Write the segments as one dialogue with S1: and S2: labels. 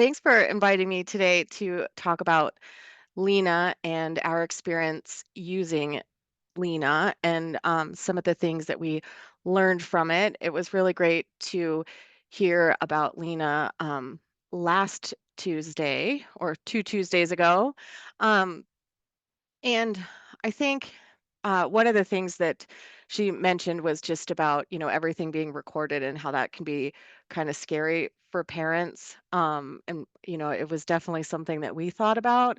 S1: Thanks for inviting me today to talk about LENA and our experience using LENA and some of the things that we learned from it. It was really great to hear about LENA last Tuesday or 2 Tuesdays ago. Um, and I think one of the things that she mentioned was just about, everything being recorded and how that can be kind of scary for parents. And it was definitely something that we thought about.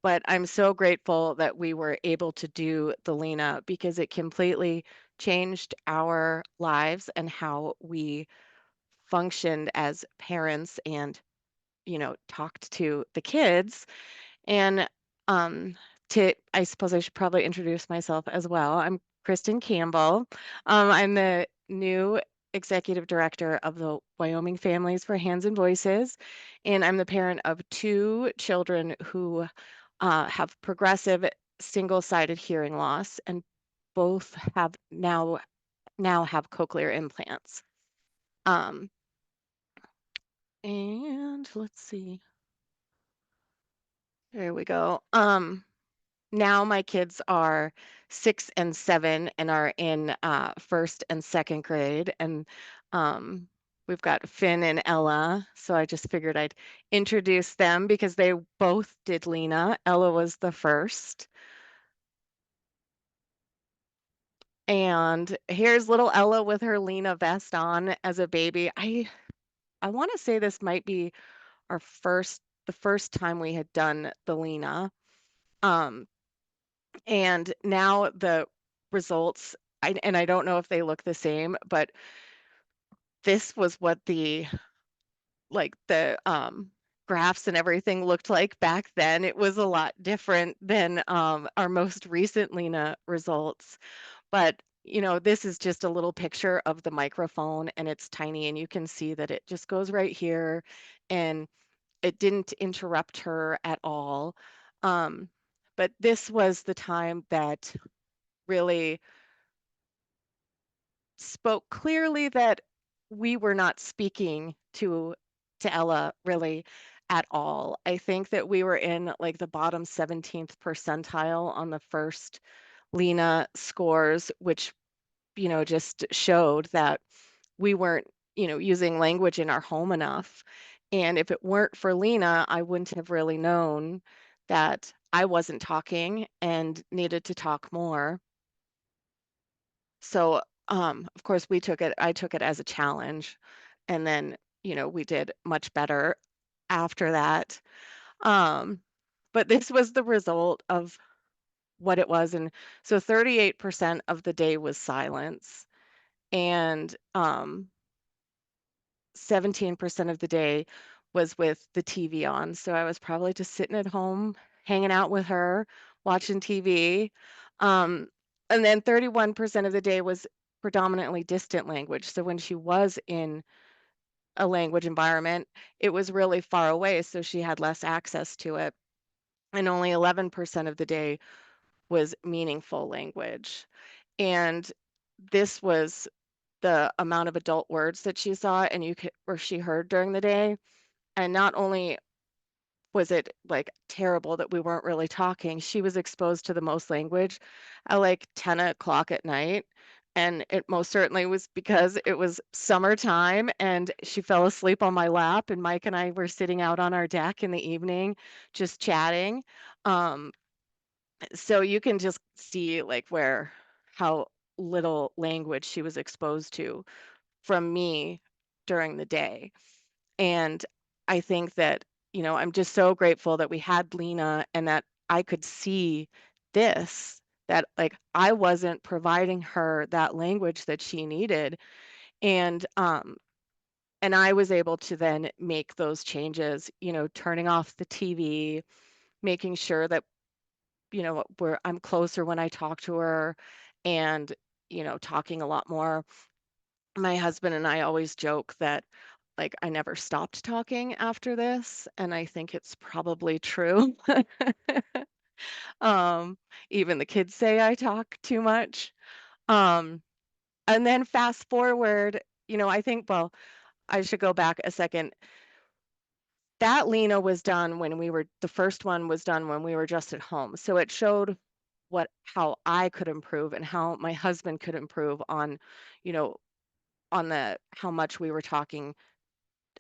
S1: But I'm so grateful that we were able to do the Lena because it completely changed our lives and how we functioned as parents and, talked to the kids and I suppose I should probably introduce myself as well. I'm Kristin Campbell. I'm the new executive director of the Wyoming Families for Hands and Voices, and I'm the parent of two children who have progressive single-sided hearing loss, and both have now have cochlear implants. Um, and let's see. There we go. Now my kids are 6 and 7 and are in, 1st and 2nd grade, and, um, we've got Finn and Ella, so I just figured I'd introduce them because they both did Lena. Ella was the first. And here's little Ella with her Lena vest on as a baby. I wanna say this might be the first time we had done the Lena. Um And now the results, I don't know if they look the same, but this was what the graphs and everything looked like back then. It was a lot different than our most recent Lena results. But this is just a little picture of the microphone and it's tiny and you can see that it just goes right here and it didn't interrupt her at all. Um, but this was the time that really spoke clearly that we were not speaking to Ella really at all. I think that we were in like the bottom 17th percentile on the first Lena scores, which, just showed that we weren't, using language in our home enough. And if it weren't for Lena, I wouldn't have really known that I wasn't talking and needed to talk more. So, of course, I took it as a challenge. And then, we did much better after that. Um, but this was the result of what it was. And so 38% of the day was silence. And 17% of the day was with the TV on. So I was probably just sitting at home, hanging out with her, watching TV. Um, and then 31% of the day was predominantly distant language. So when she was in a language environment, it was really far away. So she had less access to it. And only 11% of the day was meaningful language. And this was the amount of adult words that she saw and or she heard during the day. And not only was it like terrible that we weren't really talking, she was exposed to the most language at like 10 o'clock at night. And it most certainly was because it was summertime and she fell asleep on my lap, and Mike and I were sitting out on our deck in the evening just chatting. Um, so you can just see like how little language she was exposed to from me during the day. And I think that, I'm just so grateful that we had Lena and that I could see this, that like I wasn't providing her that language that she needed. And I was able to then make those changes, turning off the TV, making sure that, I'm closer when I talk to her and, talking a lot more. My husband and I always joke that like I never stopped talking after this, and I think it's probably true. Um, Even the kids say I talk too much. Um, and then fast forward, I think, well, I should go back a second. that Lena was done when the first one was done when we were just at home. So it showed how I could improve and how my husband could improve on, you know, on the how much we were talking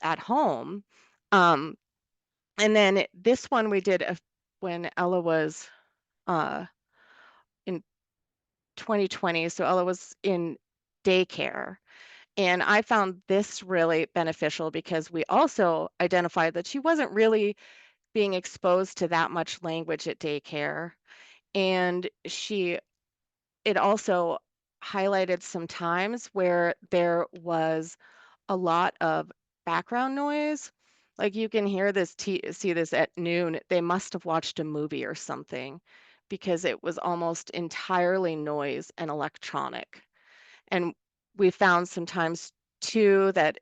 S1: at home. Um, and then this one we did when Ella was uh, in 2020. So Ella was in daycare. And I found this really beneficial because we also identified that she wasn't really being exposed to that much language at daycare. And it also highlighted some times where there was a lot of background noise. Like you can see this at noon. They must have watched a movie or something because it was almost entirely noise and electronic. And we found sometimes too that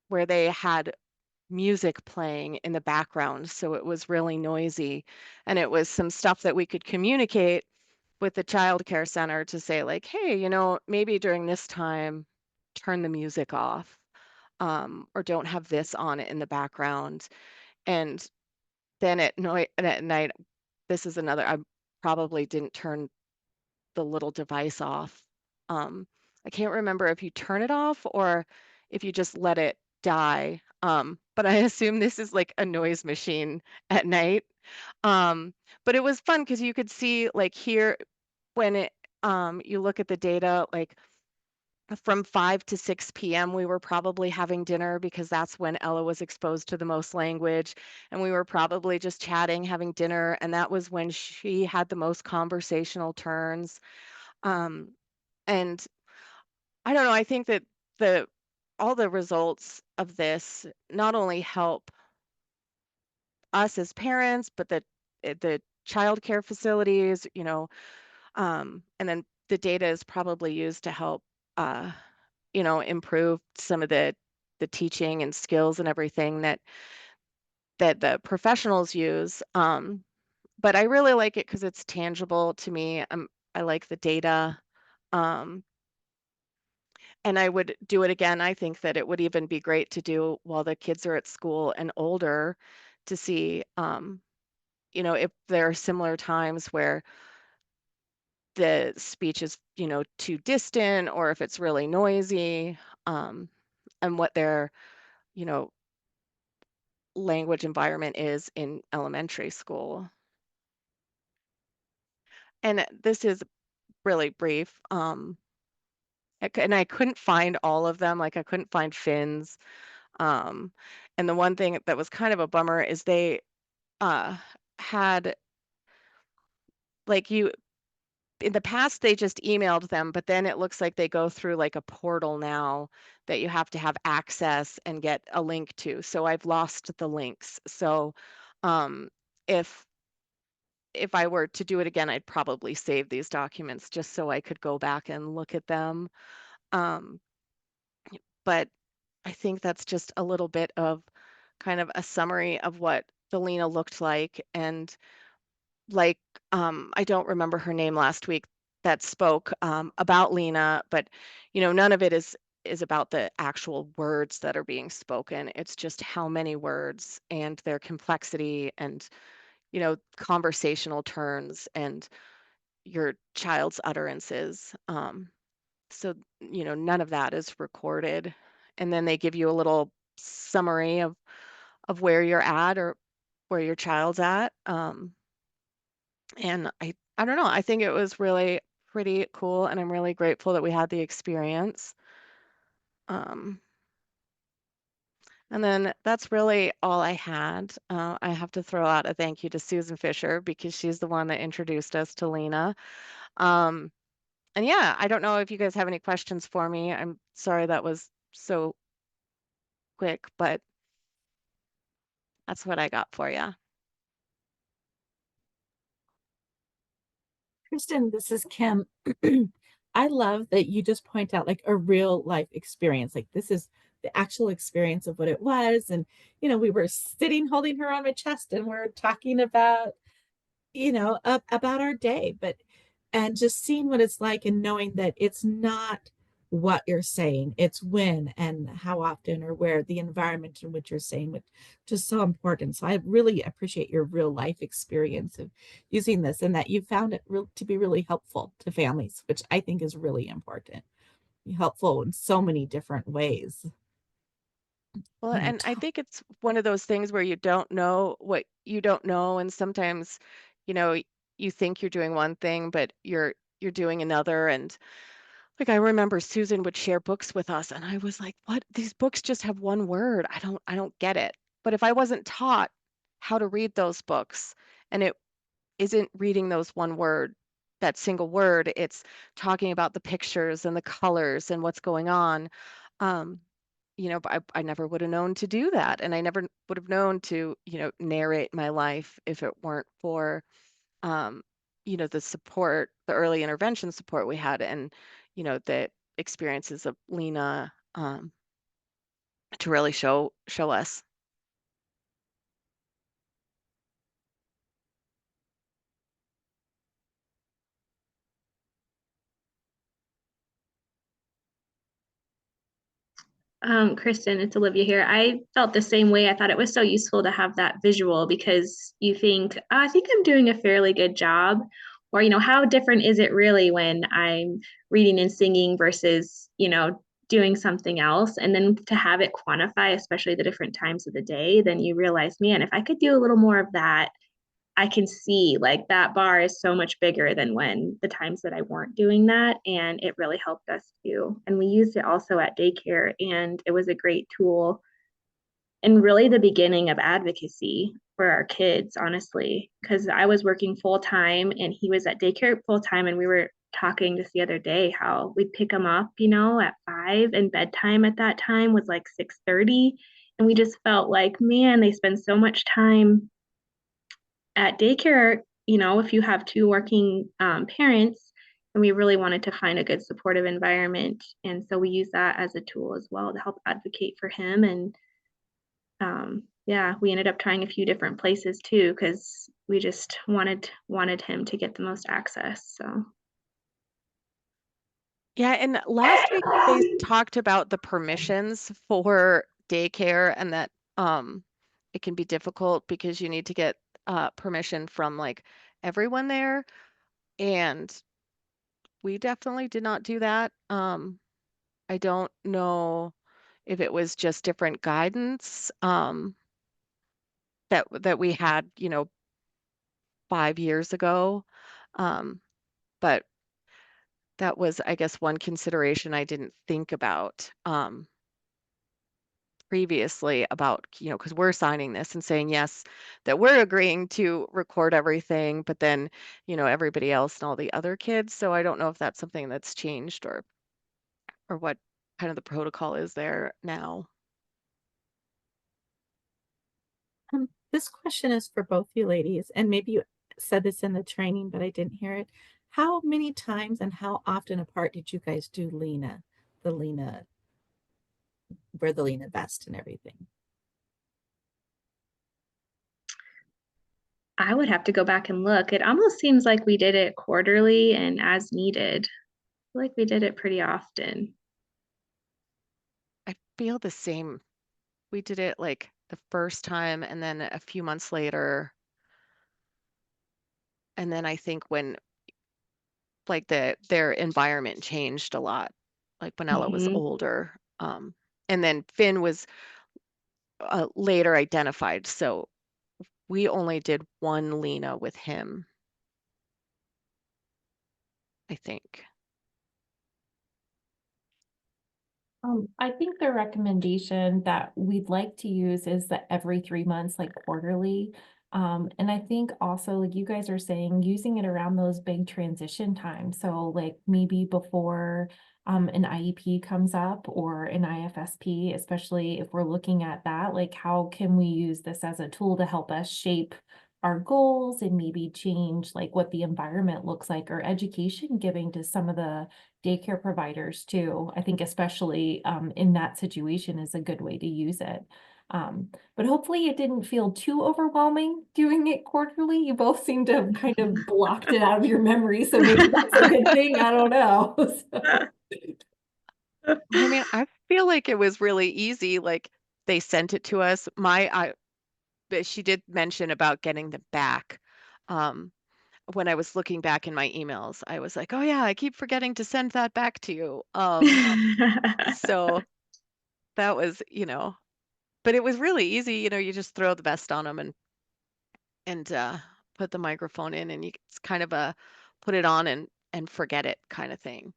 S1: where they had music playing in the background, so it was really noisy. And it was some stuff that we could communicate with the child care center to say like, hey, maybe during this time, turn the music off, or don't have this on in the background. And then at night, this is another, I probably didn't turn the little device off. Um, I can't remember if you turn it off or if you just let it die. But I assume this is like a noise machine at night. Um, but it was fun because you could see like here when you look at the data, like from 5 to 6 p.m., we were probably having dinner because that's when Ella was exposed to the most language. And we were probably just chatting, having dinner. And that was when she had the most conversational turns. Um, and I don't know, I think that the all the results of this not only help us as parents, but the childcare facilities, and then the data is probably used to help uh, improve some of the teaching and skills and everything that the professionals use. But I really like it because it's tangible to me. I like the data. Um, And I would do it again. I think that it would even be great to do while the kids are at school and older to see, if there are similar times where the speech is, too distant or if it's really noisy, and what their, you know, language environment is in elementary school. And this is really brief. And I couldn't find all of them. Like I couldn't find Finn's. Um, and the one thing that was kind of a bummer is they uh, had like you in the past they just emailed them, but then it looks like they go through like a portal now that you have to have access and get a link to. So I've lost the links. So um, if if I were to do it again, I'd probably save these documents just so I could go back and look at them. Um, but I think that's just a little bit of kind of a summary of what the Lena looked like. And like, I don't remember her name last week that spoke about Lena, but none of it is about the actual words that are being spoken. It's just how many words and their complexity and conversational turns and your child's utterances. So none of that is recorded, and then they give you a little summary of where you're at or where your child's at. And I don't know, I think it was really pretty cool, and I'm really grateful that we had the experience. Um, and then that's really all I had. I have to throw out a thank you to Susan Fisher because she's the one that introduced us to Lena. Um, and yeah, I don't know if you guys have any questions for me. I'm sorry that was so quick, but that's what I got for you.
S2: Kristen, this is Kim. I love that you just point out like a real life experience. Like this is the actual experience of what it was. And, we were sitting holding her on my chest and we're talking about, about our day, and just seeing what it's like and knowing that it's not what you're saying. It's when and how often or where, the environment in which you're saying, which is so important. So I really appreciate your real life experience of using this, and that you found it to be really helpful to families, which I think is really important. Helpful in so many different ways.
S1: Well,
S2: You know,
S1: and I think it's one of those things where you don't know what you don't know, and sometimes, you know, you think you're doing one thing, but you're doing another. And like I remember Susan would share books with us, and I was like, "What? These books just have one word. I don't get it." But if I wasn't taught how to read those books, and it isn't reading those one word, that single word, it's talking about the pictures and the colors and what's going on. Um, but I never would have known to do that. And I never would have known to, narrate my life if it weren't for, um, the support, the early intervention support we had and, the experiences of Lena, to really show us.
S3: Kristen, it's Olivia here. I felt the same way. I thought it was so useful to have that visual because you think, "Oh, I think I'm doing a fairly good job." Or, how different is it really when I'm reading and singing versus, doing something else? And then to have it quantify, especially the different times of the day, then you realize, man, if I could do a little more of that, I can see like that bar is so much bigger than when the times that I weren't doing that. And it really helped us too. And we used it also at daycare, and it was a great tool and really the beginning of advocacy for our kids, honestly, because I was working full time and he was at daycare full time. And we were talking just the other day how we'd pick him up, at 5, and bedtime at that time was like 6:30. And we just felt like, man, they spend so much time at daycare, if you have two working parents, and we really wanted to find a good supportive environment. And so we use that as a tool as well to help advocate for him. And yeah, we ended up trying a few different places too, because we just wanted him to get the most access. So
S1: Yeah, and last week they talked about the permissions for daycare and that it can be difficult because you need to get permission from like everyone there. And we definitely did not do that. I don't know if it was just different guidance that we had, 5 years ago. Um, but that was, I guess, one consideration I didn't think about. Previously about, because we're signing this and saying yes, that we're agreeing to record everything, but then, everybody else and all the other kids. So I don't know if that's something that's changed or what kind of the protocol is there now.
S2: this question is for both you ladies, and maybe you said this in the training, but I didn't hear it. How many times and how often apart did you guys do Lena, the Lena, wear the Lena vest and everything?
S3: I would have to go back and look. It almost seems like we did it quarterly and as needed. I feel like we did it pretty often.
S1: I feel the same. We did it like the first time and then a few months later. And then I think when like their environment changed a lot, like when Ella was
S3: Mhm.
S1: older. And then Finn was later identified. So we only did one Lena with him, I think.
S4: I think the recommendation that we'd like to use is the every 3 months, like quarterly. And I think also, like you guys are saying, using it around those big transition times. So like maybe before an IEP comes up or an IFSP, especially if we're looking at that, like how can we use this as a tool to help us shape our goals and maybe change like what the environment looks like or education giving to some of the daycare providers too. I think especially in that situation is a good way to use it. But hopefully it didn't feel too overwhelming doing it quarterly. You both seem to have kind of blocked it out of your memory, so maybe that's a good thing. I don't know. So.
S1: I mean, I feel like it was really easy. Like they sent it to us. But she did mention about getting them back. Um, when I was looking back in my emails, I was like, "Oh yeah, I keep forgetting to send that back to you." So that was, but it was really easy. You just throw the vest on them and put the microphone in, and it's kind of a put it on and forget it kind of thing.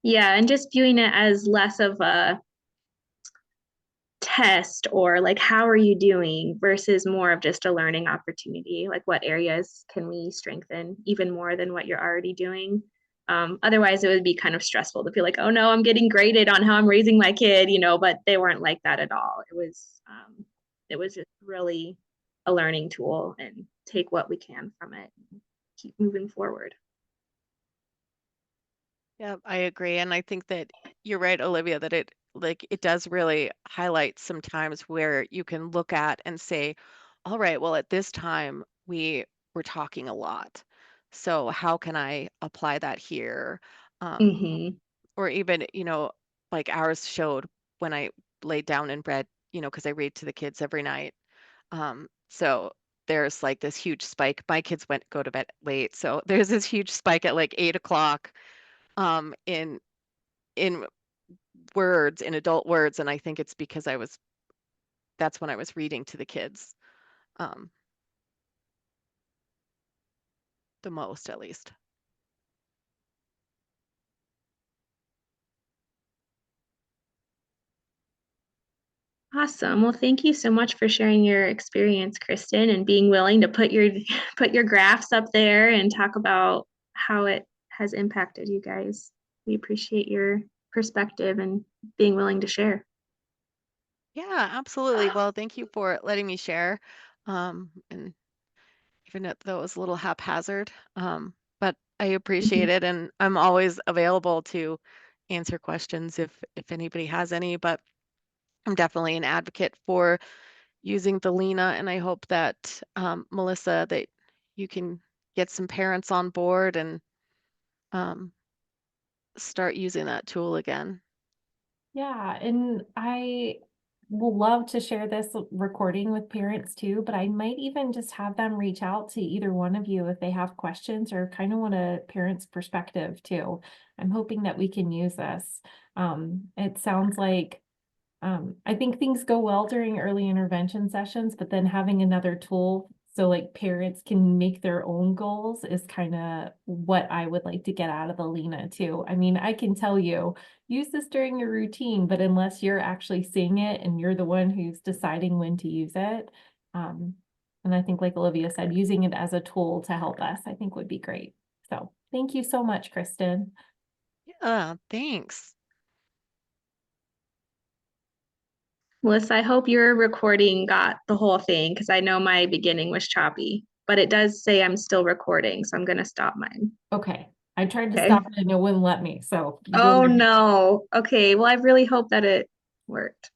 S3: Yeah, and just viewing it as less of a test or like how are you doing versus more of just a learning opportunity, like what areas can we strengthen even more than what you're already doing. Otherwise it would be kind of stressful to feel like, oh no, I'm getting graded on how I'm raising my kid, but they weren't like that at all. It was just really a learning tool, and take what we can from it and keep moving forward.
S1: Yeah, I agree. And I think that you're right, Olivia, that it does really highlight some times where you can look at and say, all right, well, at this time we were talking a lot. So how can I apply that here? Um,
S3: Mm-hmm.
S1: or even, like ours showed when I laid down and read, because I read to the kids every night. So there's like this huge spike. My kids go to bed late. So there's this huge spike at like 8 o'clock in words, in adult words, and I think it's because that's when I was reading to the kids, um, the most at least.
S3: Awesome. Well, thank you so much for sharing your experience, Kristin, and being willing to put your put your graphs up there and talk about how it has impacted you guys. We appreciate your perspective and being willing to share.
S1: Yeah, absolutely. Well, thank you for letting me share. And even though it was a little haphazard, but I appreciate
S3: Mhm.
S1: it, and I'm always available to answer questions if anybody has any. But I'm definitely an advocate for using the LENA, and I hope that Melissa, that you can get some parents on board and um, start using that tool again.
S4: Yeah, and I will love to share this recording with parents too, but I might even just have them reach out to either one of you if they have questions or kind of want a parent's perspective too. I'm hoping that we can use this. It sounds like I think things go well during early intervention sessions, but then having another tool so like parents can make their own goals is kind of what I would like to get out of the LENA too. I mean, I can tell you, use this during your routine, but unless you're actually seeing it and you're the one who's deciding when to use it, um, and I think like Olivia said, using it as a tool to help us, I think would be great. So thank you so much, Kristin.
S1: Yeah, thanks.
S3: Melissa, I hope your recording got the whole thing because I know my beginning was choppy, but it does say I'm still recording, so I'm going to stop mine.
S4: Okay. I tried to
S3: Okay.
S4: stop it and it wouldn't let me. So you go
S3: Oh
S4: ahead.
S3: no. Okay. Well, I really hope that it worked.